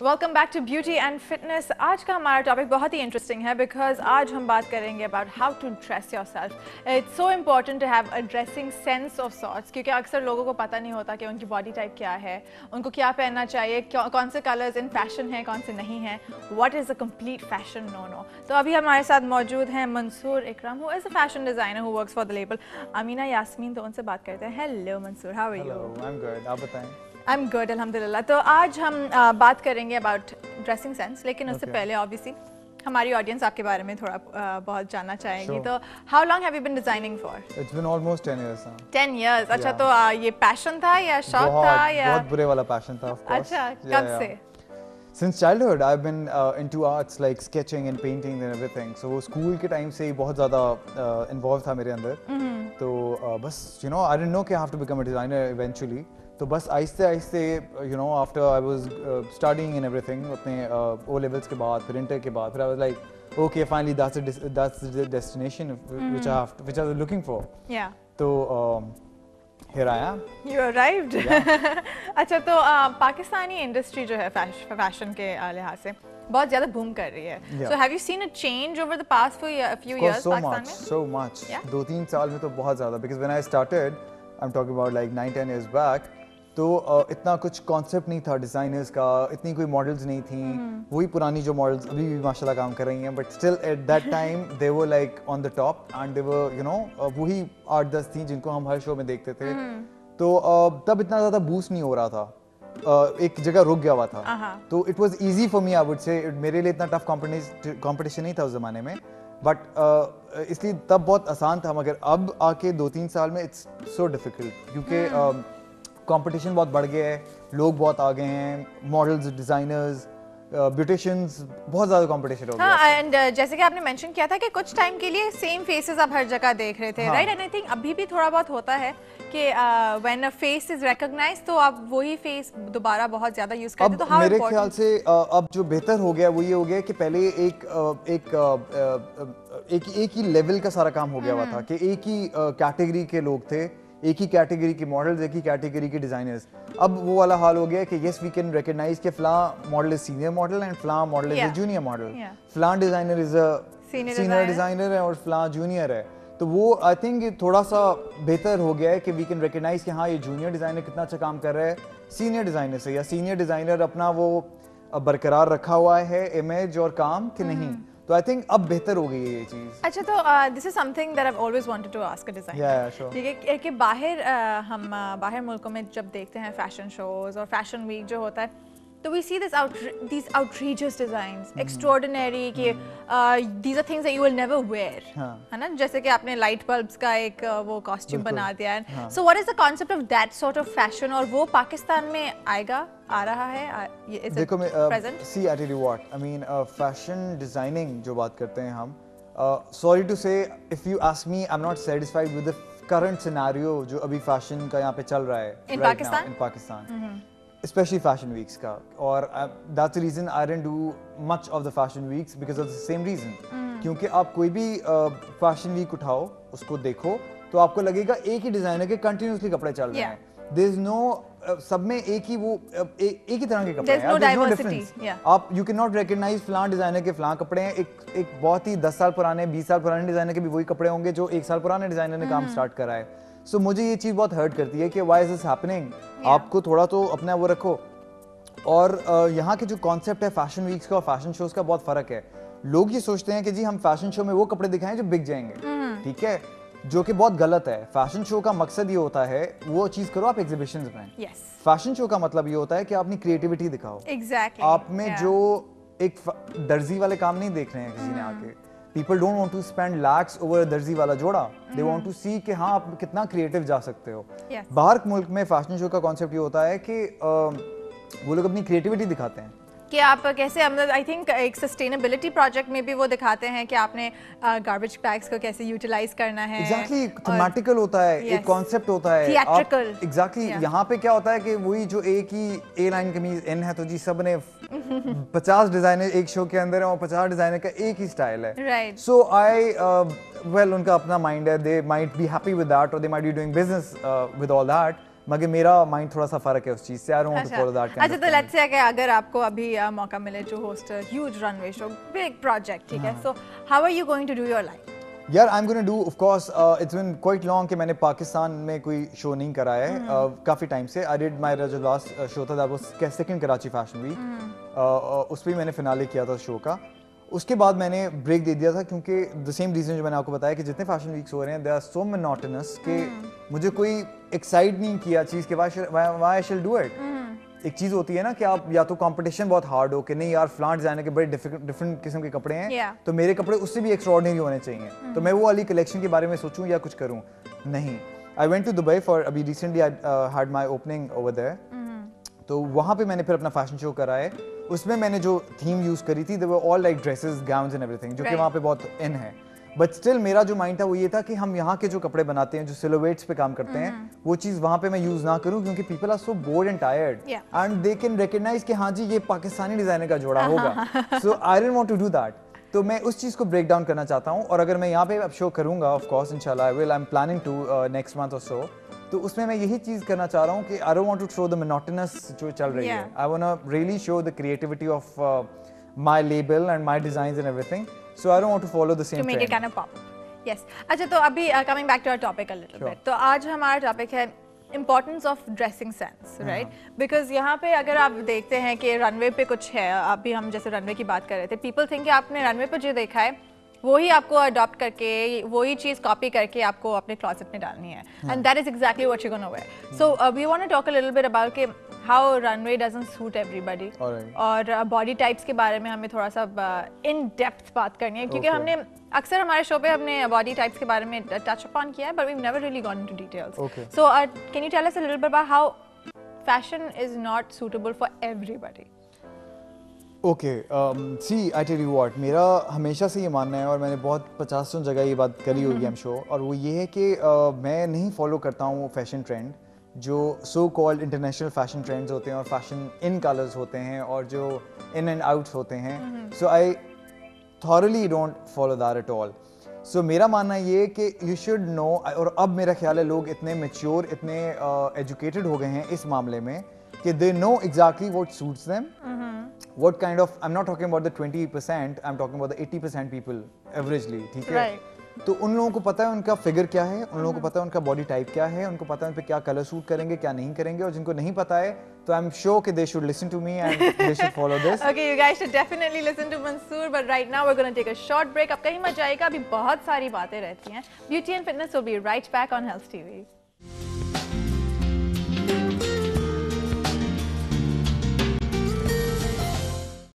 Welcome back to beauty and fitness. आज का हमारा टॉपिक बहुत ही इंटरेस्टिंग है बिकॉज आज हम बात करेंगे about how to dress yourself. It's so important to have a dressing sense of sorts, क्योंकि अक्सर लोगों को पता नहीं होता कि उनकी बॉडी टाइप क्या है, उनको क्या पहनना चाहिए, कौन से कलर्स इन फैशन हैं, कौन से नहीं हैं, what is a complete fashion no. तो अभी हमारे साथ मौजूद हैं Mansoor Ikram, who is a fashion designer who works for the label Amina Yasmeen. तो उनसे बात करते हैं। Hello Mansoor, how are you? Hello, I am good, आप बताएं। आई एम गुड अल्हम्दुलिल्लाह। तो आज हम बात करेंगे अबाउट ड्रेसिंग सेंस, लेकिन उससे पहले ऑब्वियसली हमारी ऑडियंस आपके बारे में थोड़ा बहुत जानना चाहेगी। तो how long have you been designing for? It's been almost 10 years now. 10 years, अच्छा। तो ये पैशन था या शौक था या बहुत बुरे वाला पैशन था, ऑफ कोर्स। अच्छा, कब से? Since childhood I've been into arts like sketching and painting and everything. So school के टाइम से ही बहुत ज़्यादा involved था मेरे अंदर। तो बस I didn't know कि I have to become a designer eventually. तो बस आहिस्ते आहिस्ते after I was studying and everything अपने O levels के बाद, फिर इंटर के बाद, फिर I was like okay, finally that's the destination which I was looking for. Yeah. तो here I am. You arrived. Yeah. अच्छा, तो पाकिस्तानी इंडस्ट्री जो है फैशन के लिहाज से बहुत ज़्यादा बूम कर रही है। Yeah. So have you seen a change over the past few years Pakistan में? So much. Yeah? 2-3 साल में तो बहुत ज़्यादा, because when I started, I'm talking about like 9-10 years back, तो इतना कुछ कॉन्सेप्ट नहीं था डिज़ाइनर्स का, इतनी कोई मॉडल्स नहीं थी। वही पुरानी जो मॉडल्स अभी भी माशाल्लाह काम कर रही हैं, but still at that time they were like on the top and they were वही 8-10 थी जिनको हम हर शो में देखते थे। तो तब इतना ज़्यादा बूस्ट नहीं हो रहा था, एक जगह रुक गया हुआ था। तो it was easy for me, I would say मेरे लिए इतना टफ कॉम्पिटिशन नहीं था उस ज़माने में, बट इसलिए तब बहुत आसान था। मगर अब आके 2-3 साल में इट्स सो डिफिकल्ट, क्योंकि कंपटीशन बहुत बढ़ गया है, लोग बहुत आ गए हैं, मॉडल्स, डिजाइनर्स, ब्यूटिशियंस, बहुत ज़्यादा कंपटीशन हो गया। हाँ, एंड जैसे कि आपने मेंशन किया था कि कुछ टाइम के लिए सेम फेसेस आप हर जगह देख रहे थे, राइट? एंड आई थिंक अभी भी थोड़ा बहुत होता है कि when a face is recognised तो आप वही फेस दोबारा बहुत ज़्यादा यूज करते हैं। तो हाउ मेरे ख्याल से अब जो बेहतर हो गया वो ये हो गया कि पहले एक ही लेवल का सारा काम हो गया हुआ था, कि एक ही कैटेगरी के लोग थे, एक ही कैटेगरी के मॉडल्स, एक ही कैटेगरी के डिजाइनर्स। अब वो वाला हाल हो गया है कि यस वी कैन रिकॉग्नाइज कि फलां model is senior model and फलां model is a junior model, फलां designer is a senior designer है और फलां जूनियर है। तो वो आई थिंक थोड़ा सा बेहतर हो गया है कि वी कैन रिकॉग्नाइज कि हाँ ये जूनियर डिजाइनर कितना अच्छा काम कर रहा है सीनियर डिजाइनर से, या सीनियर डिजाइनर अपना वो बरकरार रखा हुआ है इमेज और काम कि नहीं। तो आई थिंक अब बेहतर हो गई है ये चीज़। अच्छा, तो this is something that I have always wanted to ask a designer. Sure. ठीक है कि हम बाहर मुल्कों में जब देखते हैं फैशन शोज और फैशन वीक जो होता है, तो we see these outrageous designs, extraordinary कि these are things that you will never wear, है ना? जैसे कि आपने light bulbs का एक वो costume बना दिया है। So what is the concept of that sort of fashion, और वो पाकिस्तान में आ रहा है? देखो मैं see I tell you what I mean, fashion designing जो बात करते हैं हम, sorry to say if you ask me I'm not satisfied with the current scenario जो अभी fashion का यहाँ पे चल रहा है in Pakistan, especially fashion weeks का। और that's the reason I didn't do much of the fashion weeks because of the same reason। क्योंकि आप कोई भी fashion week उठाओ, उसको देखो, तो आपको लगेगा एक ही डिजाइनर के कंटिन्यूसली कपड़े चल रहे हैं। There is no सब में एक ही एक ही तरह के कपड़े हैं। There's no difference। आप you cannot recognize फलां डिजाइनर के फलां कपड़े हैं। एक बहुत ही 10 साल पुराने, 20 साल पुराने डिजाइनर के भी वही कपड़े होंगे जो 1 साल पुराने डिजाइनर ने काम स्टार्ट करा है। सो मुझे ये चीज़ बहुत हर्ट करती है कि व्हाई इज दिस हैपनिंग। आपको थोड़ा तो अपना वो रखो। और यहाँ के जो कॉन्सेप्ट है फैशन वीक्स का और फैशन शोज का बहुत फर्क है। लोग ये सोचते हैं कि जी हम फैशन शो में वो कपड़े दिखाएं जो बिक जाएंगे, ठीक है, जो कि बहुत गलत है। फैशन शो का मकसद ये होता है वो चीज़ करो आप एग्जीबिशंस में। फैशन शो का मतलब ये होता है कि आप अपनी क्रिएटिविटी दिखाओ। आप में जो एक दर्जी वाले काम नहीं देख रहे हैं किसी ने आके। People don't want to spend lakhs over दर्जी वाला जोड़ा। They want to see कि हाँ आप कितना क्रिएटिव जा सकते हो। बाहर मुल्क में फैशन शो का कॉन्सेप्ट ये होता है कि वो लोग अपनी क्रिएटिविटी दिखाते हैं कि आप कैसे, आई थिंक एक सस्टेनेबिलिटी प्रोजेक्ट में भी वो दिखाते हैं कि आपने गार्बेज बैग्स को कैसे यूटिलाइज करना है। एग्जैक्टली, थीमेटिकल होता है, एक कॉन्सेप्ट होता है, थिएट्रिकल। एग्जैक्टली, यहाँ पे क्या होता है कि वही जो एक ही ए लाइन कमीज इन है, तो जी सब ने 50 डिजाइनर एक शो के अंदर है और 50 डिजाइनर का एक ही स्टाइल है। राइट। सो आई वेल उनका अपना माइंड है, they might be happy with that और they might be doing business with all that, मगर मेरा माइंड थोड़ा सा फर्क है उस चीज से। I don't want to follow that kind अच्छा, तो लेट्स से अगर आपको अभी मौका मिले to host a huge runway show, big project, ठीक है, so how are you going to do your life? यार I am gonna do, of course it's been quite long कि मैंने पाकिस्तान में कोई शो नहीं करा है काफ़ी टाइम से। आई डिड माय जो लास्ट शो था that was second Karachi fashion week, उस पर मैंने फिनाले किया था शो का। उसके बाद मैंने ब्रेक दे दिया था क्योंकि द सेम रीज़न जो मैंने आपको बताया कि जितने फैशन वीक्स हो रहे हैं दे आर सो मोनोटोनस कि मुझे कोई एक्साइट नहीं किया चीज़ के why I shall do it. एक चीज़ होती है ना कि आप या तो कंपटीशन बहुत हार्ड हो कि नहीं यार फ्लांट डिजाइनर के बड़े डिफरेंट किस्म के कपड़े हैं, तो मेरे कपड़े उससे भी एक्स्ट्राऑर्डिनरी होने चाहिए, तो मैं वो वाली कलेक्शन के बारे में सोचूं या कुछ करूं। नहीं, I went to Dubai for, अभी recently I had my opening over there, तो वहाँ पे मैंने फिर अपना फैशन शो करा है। उसमें मैंने जो थीम यूज़ करी थी, they were all like dresses, gowns and everything, जो कि वहाँ पे बहुत इन है। बट स्टिल मेरा जो माइंड था वो ये था कि हम यहाँ के जो कपड़े बनाते हैं, जो सिलोवेट्स पे काम करते हैं, वो चीज़ वहाँ पे मैं यूज़ ना करूँ क्योंकि people are so bored and tired and they can recognise कि हाँ जी ये पाकिस्तानी डिज़ाइनर का जोड़ा होगा। So I didn't want to do that. तो मैं उस चीज़ को ब्रेक डाउन करना चाहता हूँ, और अगर मैं यहाँ पे अब शो करूँगा, ऑफ कोर्स इंशाल्लाह I will, I am planning to next month और सो, तो उसमें मैं यही चीज़ करना चाह रहा हूँ कि I don't want to show the monotonous जो चल रही है। I want to really show the creativity of my label and my designs and everything, so I don't want to follow the same trend. To make it kind of pop. Yes, अच्छा, तो अभी coming back to our topic a little bit, तो आज हमारा topic है importance of dressing sense, right? Because यहाँ पे अगर आप देखते हैं कि रनवे पे कुछ है, अभी हम जैसे रनवे की बात कर रहे थे, पीपल थिंक कि आपने रनवे पे जो देखा है वही आपको अडॉप्ट करके, वही चीज़ कॉपी करके आपको अपने क्लॉसेट में डालनी है, and that is exactly what you gonna wear. So we want to talk a little bit about कि how runway doesn't suit everybody, और बॉडी टाइप्स के बारे में हमें थोड़ा सा इन डेप्थ बात करनी है, क्योंकि हमने अक्सर हमारे शो पे अपने बॉडी टाइप्स के बारे में टच अपॉन किया है, but we never really gone into details. So can you tell us a little bit about how fashion is not suitable for everybody? Okay, see I tell you what, मेरा हमेशा से ये मानना है, और मैंने बहुत 50 जगह ये बात करी हुई है शो, और वो ये है कि मैं नहीं फॉलो करता हूँ फैशन ट्रेंड, जो so called international fashion trends होते हैं और फैशन इन कलर्स होते हैं और जो इन एंड आउट्स होते हैं। So I thoroughly don't follow that at all. सो मेरा मानना ये है कि यू शुड नो, और अब मेरा ख्याल है लोग इतने मैच्योर, इतने एजुकेटेड हो गए हैं इस मामले में कि they know exactly what suits them, what kind of, I'm not talking about the 20%, I'm talking about the 80% people averagely, ठीक है? तो उन लोगों को पता है उनका फिगर क्या है, उन लोगों को पता है उनका बॉडी टाइप क्या है, उनको पता है उन पे क्या कलर सूट करेंगे, क्या नहीं करेंगे, और जिनको नहीं पता है तो आई एम श्योर कि they should listen to me and they should follow this. Okay, you guys should definitely listen to Mansoor, but right now we're going to take a short break. अब कहीं मत जाइएगा, अभी बहुत सारी बातें रहती हैं. Beauty and Fitness will be right back on Health TV.